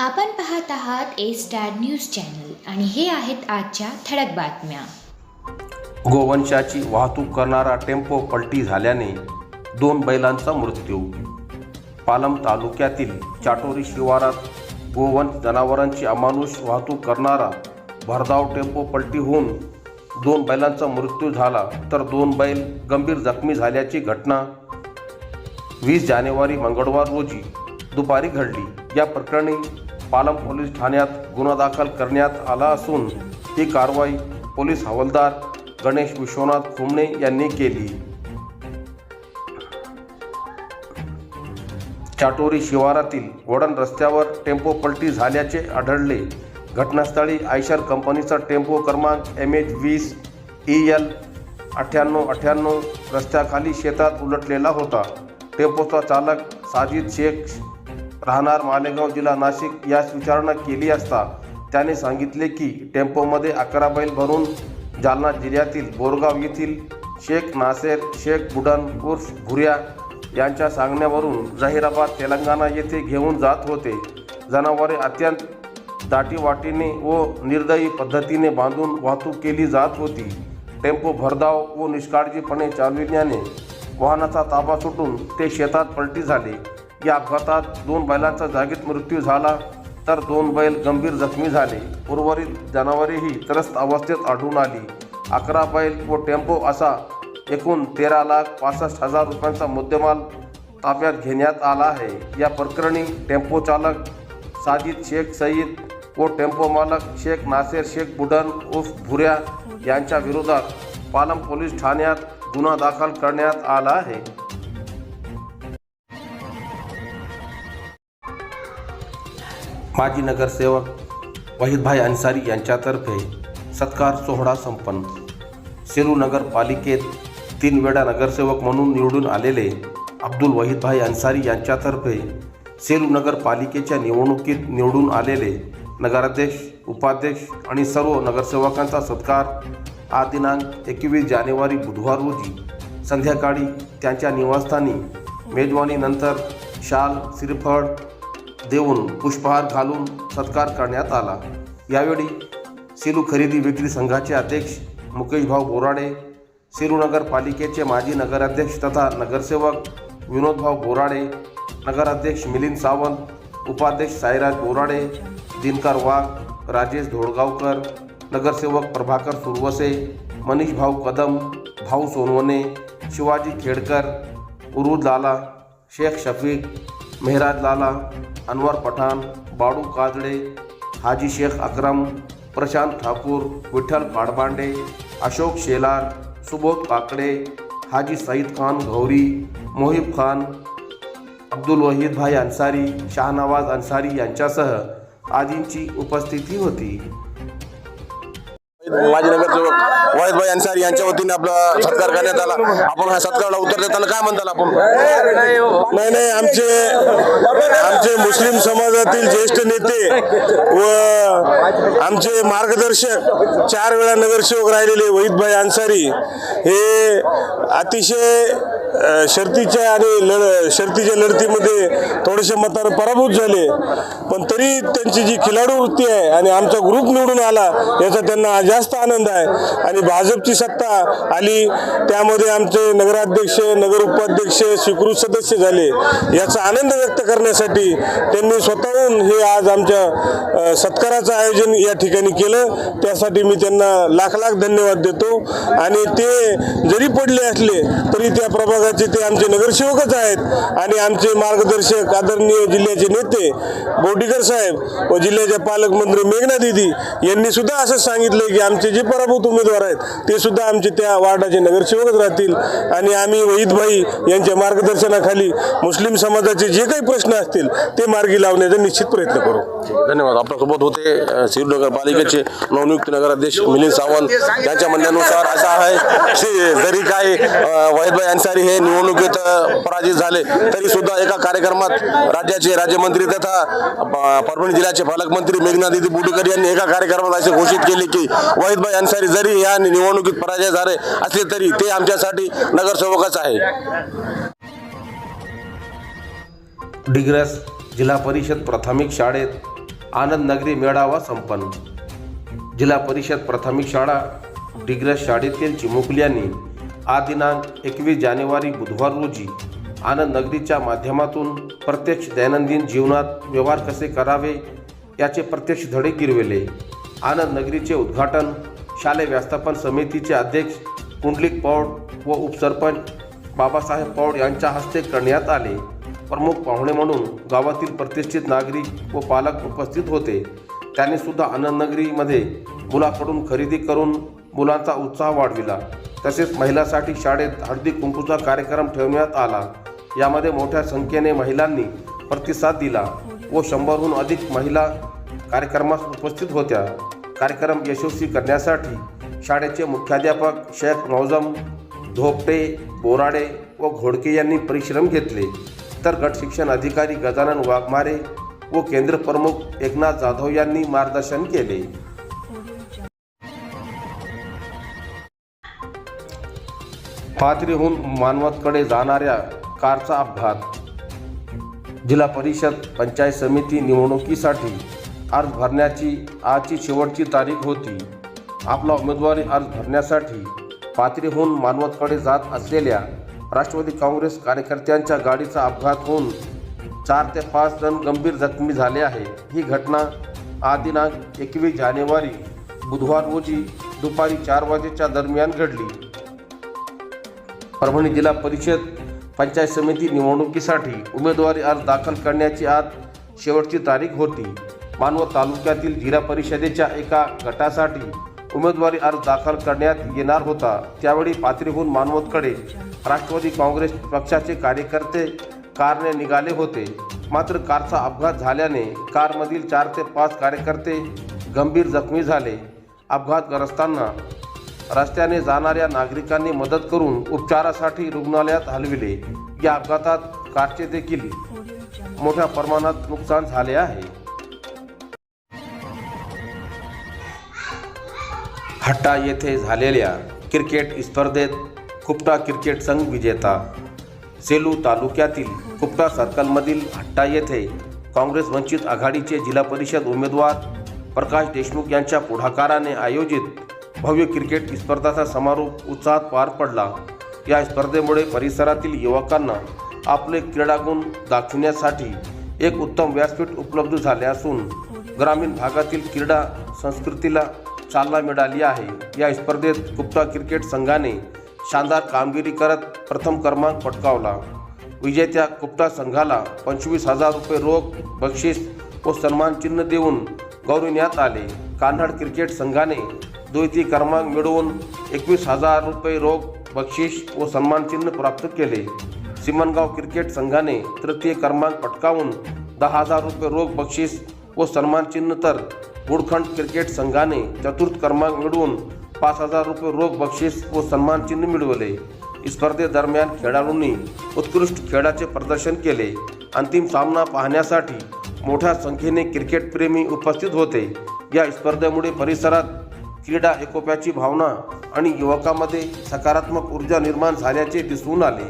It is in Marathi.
आपण पाहत आहात ए स्टार न्यूज चॅनल आणि हे आहेत आजच्या ठळक बातम्या. गोवंशाची वाहतूक करणारा टेम्पो पलटी झाल्याने 2 बैलांचा मृत्यू. पालम तालुक्यातील चाटोरी शिवारात गोवंश जनावरांची अमानुष वाहतूक करणारा भरधाव टेम्पो पलटी होऊन 2 बैलांचा मृत्यू झाला, तर 2 बैल गंभीर जखमी झाल्याची घटना 20 जानेवारी मंगळवार रोजी दुपारी घडली. या प्रकरणी पालम पोलीस ठाण्यात गुन्हा दाखल करण्यात आला असून ही कारवाई पोलीस हवालदार गणेश विश्वनाथ खुमणे यांनी केली. चाटोरी शिवारातील वडण रस्त्यावर टेम्पो पलटी झाल्याचे आढळले. घटनास्थळी आयशर कंपनीचा टेम्पो क्रमांक MH20 EL 9898 रस्त्याखाली शेतात उलटलेला होता. टेम्पोचा चालक साजिद शेख राहणार मालेगाव जिल्हा नाशिक यास विचारणा केली असता त्याने सांगितले की टेम्पोमध्ये 11 बैल भरून जालना जिल्ह्यातील बोरगाव येथील शेख नासेर शेख बुडन उर्फ भुऱ्या यांच्या सांगण्यावरून जहिराबाद तेलंगणा येथे घेऊन जात होते. जनावरे अत्यंत दाटीवाटीने व निर्दयी पद्धतीने बांधून वाहतूक केली जात होती. टेम्पो भरधाव व निष्काळजीपणे चालविल्याने वाहनाचा ताबा सुटून ते शेतात पलटी झाले. या अपघातात 2 बैलांचा जागीच मृत्यू झाला, तर 2 बैल गंभीर जखमी झाले. उर्वरित जनावरेही त्रस्त अवस्थेत आढळून आली. 11 बैल व टेम्पो असा एकूण 13,65,000 रुपयांचा मुद्देमाल ताब्यात घेण्यात आला आहे. या प्रकरणी टेम्पो चालक साजिद शेख सईद व टेम्पो मालक शेख नासेर शेख बुडन उर्फ भुऱ्या यांच्या विरोधात पालम पोलीस ठाण्यात गुन्हा दाखल करण्यात आला आहे. माजी नगरसेवक वहीदभाई अन्सारी यांच्यातर्फे सत्कार सोहळा संपन्न. सेलू नगरपालिकेत 3 वेळा नगरसेवक म्हणून निवडून आलेले अब्दुल वहीदभाई अन्सारी यांच्यातर्फे सेलू नगरपालिकेच्या निवडणुकीत निवडून आलेले नगराध्यक्ष, उपाध्यक्ष आणि सर्व नगरसेवकांचा सत्कार आज दिनांक 21 जानेवारी बुधवार रोजी संध्याकाळी त्यांच्या निवासस्थानी मेजवानीनंतर शाल श्रीफळ देऊन पुष्पहार घालून सत्कार करण्यात आला. यावेळी सेलू खरेदी विक्री संघाचे अध्यक्ष मुकेश भाऊ बोराडे, सेलू नगरपालिकेचे माजी नगराध्यक्ष तथा नगरसेवक विनोद भाऊ बोराडे, नगराध्यक्ष मिलिंद सावंत, उपाध्यक्ष साईराज बोराडे, दिनकर वाघ, राजेश धोळगावकर, नगरसेवक प्रभाकर सुरवसे, मनीष भाऊ कदम, भाऊ सोनवणे, शिवाजी खेडकर, उरुज लाला, शेख शफीक, मेहराज लाला, अनवर पठाण, बाडू काजळे, हाजी शेख अकरम, प्रशांत ठाकूर, विठ्ठल पाडबांडे, अशोक शेलार, सुबोध काकडे, हाजी सईद खान घौरी, मोहिब खान, अब्दुल वहीदभाई अन्सारी, शाहनवाज अन्सारी यांच्यासह आदींची उपस्थिती होती. माजी नगरसेवक वहीदभाई अन्सारी यांच्या वतीने आपला सत्कार करण्यात आला. आपण हा सत्काराला उत्तर देताना काय म्हणताल आपण? नाही आमचे मुस्लिम समाजातील ज्येष्ठ नेते व आमचे मार्गदर्शक 4 वेळा नगरसेवक राहिलेले वहीदभाई अन्सारी हे अतिशय शर्तीच्या लढतीमध्ये थोडेसे मताने पराभूत झाले, पण तरी त्यांची जी खिलाडू वृत्ती आहे आणि आमचा ग्रुप निवडून आला याचा त्यांना जास्त आनंद आहे. आणि भाजपची सत्ता आली त्यामध्ये आमचे नगराध्यक्ष, नगर उपाध्यक्ष स्वीकृत सदस्य झाले. याचा आनंद व्यक्त करण्यासाठी त्यांनी स्वतःहून हे आज आमच्या सत्काराचं आयोजन या ठिकाणी केलं. त्यासाठी मी त्यांना लाख धन्यवाद देतो. आणि ते जरी पडले असले तरी त्या प्रभागाचे ते आमचे नगरसेवकच आहेत. आणि आमचे मार्गदर्शक आदरणीय जिल्ह्याचे नेते बोर्डीकर साहेब व जिल्ह्याचे पालकमंत्री मेघना दीदी यांनी सुद्धा असं सांगितलं की आमचे जे पराभूत उमेदवार आहेत ते सुद्धा आमचे त्या वार्डाचे नगरसेवकच राहतील. आणि आम्ही वहीदभाई यांच्या मार्गदर्शनाखाली मुस्लिम समाजाचे जे काही प्रश्न असतील ते मार्गी लावण्याचा निश्चित प्रयत्न करू. धन्यवाद. आपल्यासोबत होते सेलू नगरपालिकेचे नवनियुक्त नगराध्यक्ष मिलिंद सावंत. त्यांच्या म्हणण्यानुसार असं आहे जरी काय वहीदभाई अन्सारी हे निवडणुकीत पराजित झाले तरी सुद्धा एका कार्यक्रमात राज्याचे राज्यमंत्री तथा परभणी जिल्ह्याचे पालकमंत्री मेघना दीदी बोर्डीकर यांनी एका कार्यक्रमात असे घोषित केले की वहीदभाई अन्सारी जरी या निवडणुकीत पराजय झाले असले तरी ते आमच्यासाठी नगरसेवकच आहे. डिग्रस जिल्हा परिषद प्राथमिक शाळेत आनंद नगरी मेळावा संपन्न. जिल्हा परिषद प्राथमिक शाळा डिग्रस शाळेतील चिमुकली यांनी आज दिनांक 21 जानेवारी बुधवार रोजी आनंद नगरीच्या माध्यमातून प्रत्यक्ष दैनंदिन जीवनात व्यवहार कसे करावे याचे प्रत्यक्ष धडे गिरविले. आनंद नगरीचे उद्घाटन शालेय व्यवस्थापन समितीचे अध्यक्ष कुंडलिक पौड व उपसरपंच बाबासाहेब पौड यांच्या हस्ते करण्यात आले. प्रमुख पाहुणे म्हणून गावातील प्रतिष्ठित नागरिक व पालक उपस्थित होते. त्यांनी सुद्धा आनंद नगरीमध्ये मुलाकडून खरेदी करून मुलांचा उत्साह वाढविला. तसेच महिलांसाठी शाळेत हळदी कुंकूचा कार्यक्रम ठेवण्यात आला. यामध्ये मोठ्या संख्येने महिलांनी प्रतिसाद दिला व 100हून अधिक महिला कार्यक्रमास उपस्थित होत्या. कार्यक्रम यशस्वी करण्यासाठी शाळेचे मुख्याध्यापक शेख नौजम धोपटे, बोराडे व घोडके यांनी परिश्रम घेतले, तर गट शिक्षण अधिकारी गजानन वाघमारे व केंद्र प्रमुख एकनाथ जाधव यांनी मार्गदर्शन केले. पाथरीहून मानवतकडे जाणाऱ्या कारचा अपघात. जिल्हा परिषद पंचायत समिती निवडणुकीसाठी अर्ज भरण्याची आजची शेवटची तारीख होती. आपला उमेदवारी अर्ज भरण्यासाठी पाथरीहून मानवतकडे जात असलेल्या राष्ट्रवादी काँग्रेस कार्यकर्त्यांच्या गाडीचा अपघात होऊन 4 ते 5 जण गंभीर जखमी झाले आहे. ही घटना आज दिनांक 21 जानेवारी बुधवार रोजी दुपारी 4 वाजेच्या दरम्यान घडली. परभणी जिल्हा परिषद पंचायत समिती निवडणुकीसाठी उमेदवारी अर्ज दाखल करण्याची आज शेवटची तारीख होती. मानवत तालुक्यातील जिल्हा परिषदेच्या एका गटासाठी उमेदवारी अर्ज दाखल करण्यात येणार होता. त्यावेळी पाथरीहून मानवतकडे राष्ट्रवादी काँग्रेस पक्षाचे कार्यकर्ते कारने निघाले होते. मात्र कारचा अपघात झाल्याने कारमधील 4 ते 5 कार्यकर्ते गंभीर जखमी झाले. अपघातग्रस्तांना रस्त्याने जाणाऱ्या नागरिकांनी मदत करून उपचारासाठी रुग्णालयात हलविले. या अपघातात कारचे देखील मोठ्या प्रमाणात नुकसान झाले आहे. हट्टा येथे झालेल्या क्रिकेट स्पर्धेत कुपटा क्रिकेट संघ विजेता. सेलू तालुक्यातील कुपटा सर्कलमधील हट्टा येथे काँग्रेस वंचित आघाडीचे जिल्हा परिषद उमेदवार प्रकाश देशमुख यांच्या पुढाकाराने आयोजित भव्य क्रिकेट स्पर्धेचा समारोप उत्साहात पार पडला. या स्पर्धेमुळे परिसरातील युवकांना आपले क्रीडागुण दाखविण्यासाठी एक उत्तम व्यासपीठ उपलब्ध झाले असून ग्रामीण भागातील क्रीडा संस्कृतीला चालना मिळाली आहे. या स्पर्धेत कुपटा क्रिकेट संघाने शानदार कामगिरी करत प्रथम क्रमांक पटकावला. विजेत्या कुपटा संघाला 25,000 रुपये रोख बक्षीस व सन्मान चिन्ह देऊन गौरविण्यात आले. कान्हाड क्रिकेट संघाने द्वितीय क्रमांक मिळवून 21,000 रुपये रोख बक्षीस व सन्मान चिन्ह प्राप्त केले. सिमनगाव क्रिकेट संघाने तृतीय क्रमांक पटकावून 10,000 रुपये रोख बक्षीस व सन्मान चिन्ह, तर गुडखंड क्रिकेट संघाने चतुर्थ क्रमांक मिळवून 5,000 रुपये रोख बक्षीस व सन्मान चिन्ह मिळवले. स्पर्धेदरम्यान खेळाडूंनी उत्कृष्ट खेळाचे प्रदर्शन केले. अंतिम सामना पाहण्यासाठी मोठ्या संख्येने क्रिकेटप्रेमी उपस्थित होते. या स्पर्धेमुळे परिसरात क्रीडा एकोप्याची भावना आणि युवकांमध्ये सकारात्मक ऊर्जा निर्माण झाल्याचे दिसून आले.